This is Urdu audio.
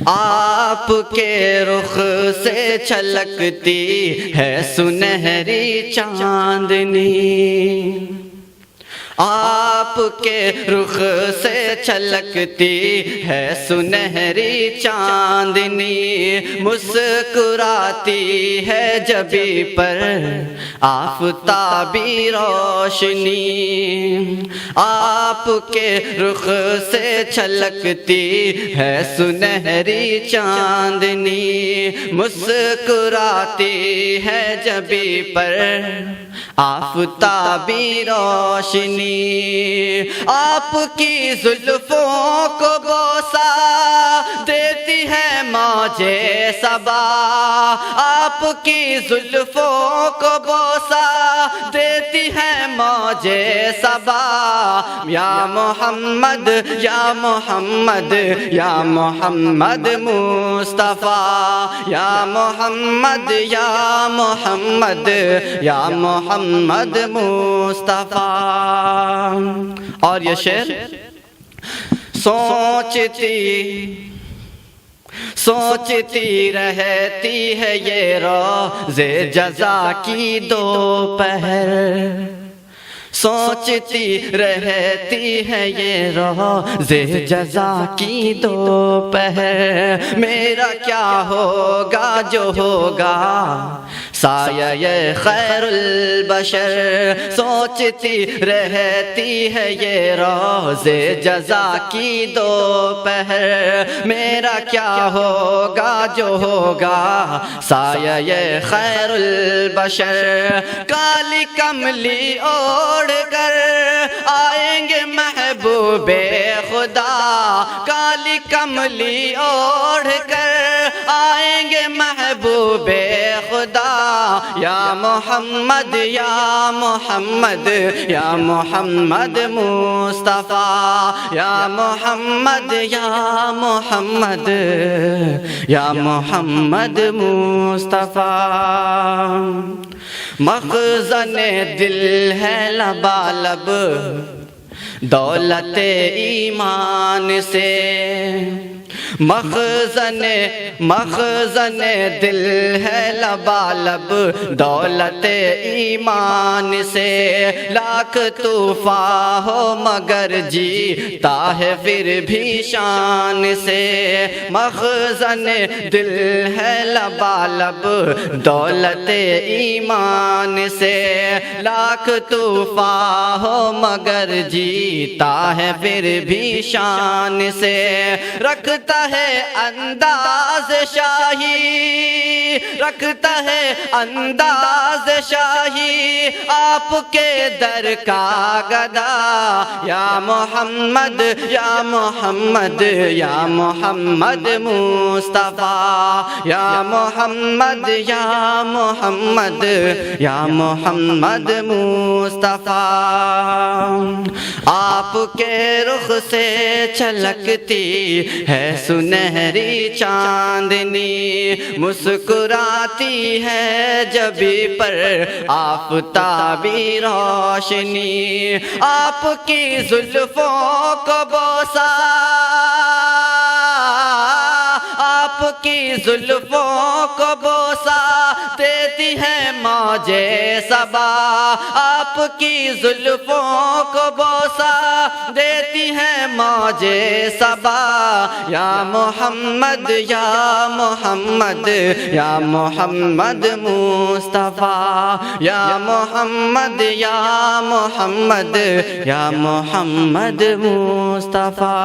آپ کے رخ سے چھلکتی ہے سنہری چاندنی، آپ کے رخ سے چھلکتی ہے سنہری چاندنی، مسکراتی ہے جبیں پر آفتابی روشنی، آپ کے رخ سے چھلکتی ہے سنہری چاندنی، مسکراتی ہے جبیں پر آفتابی روشنی، آپ کی زلفوں کو بوسہ دیتی ہے موج صبا، آپ کی زلفوں کو بوسہ دیتی ہے موج صبا، یا محمد یا محمد یا محمد مصطفیٰ، یا محمد یا محمد یا محمد مصطفیٰ۔ اور یہ شعر سوچتی رہتی ہے یہ روز جزا کی دوپہر، سوچتی رہتی ہے یہ روز جزا کی دوپہر، میرا کیا ہوگا جو ہوگا سایہ خیر البشر، سوچتی رہتی ہے یہ روز جزا کی دوپہر، میرا کیا ہوگا جو ہوگا سایہ خیر البشر، کالی کملی اوڑھ کر آئیں گے محبوب خدا، کالی کملی اوڑھ کر آئیں گے محبوب خدا، یا محمد یا محمد یا محمد مصطفیٰ، یا محمد یا محمد یا محمد مصطفیٰ۔ مخزن دل ہے لبالب دولت ایمان سے، مخزن دل ہے لبالب دولت ایمان سے، لاکھ طوفان ہو مگر جیتا ہے پھر بھی شان سے، مخزن دل ہے لبالب دولت ایمان سے، لاکھ طوفان ہو مگر جیتا ہے پھر بھی شان سے، رکھتا ہے انداز شاہی، رکھتا ہے انداز شاہی آپ کے در کا گدا، یا محمد یا محمد یا محمد مصطفیٰ، یا محمد یا محمد یا محمد مصطفیٰ۔ آپ کے رخ سے چھلکتی ہے سنہری چاندنی، مسکراتی ہے جبیں پر آفتابی روشنی، آپ کی زلفوں کو بوسہ، آپ کی زلفوں کو بوسہ دیتی ہے موج صبا، آپ کی زلفوں کو بوسہ دیتی ہے موج صبا، یا محمد یا محمد یا محمد مصطفیٰ، یا محمد یا محمد یا محمد مصطفیٰ۔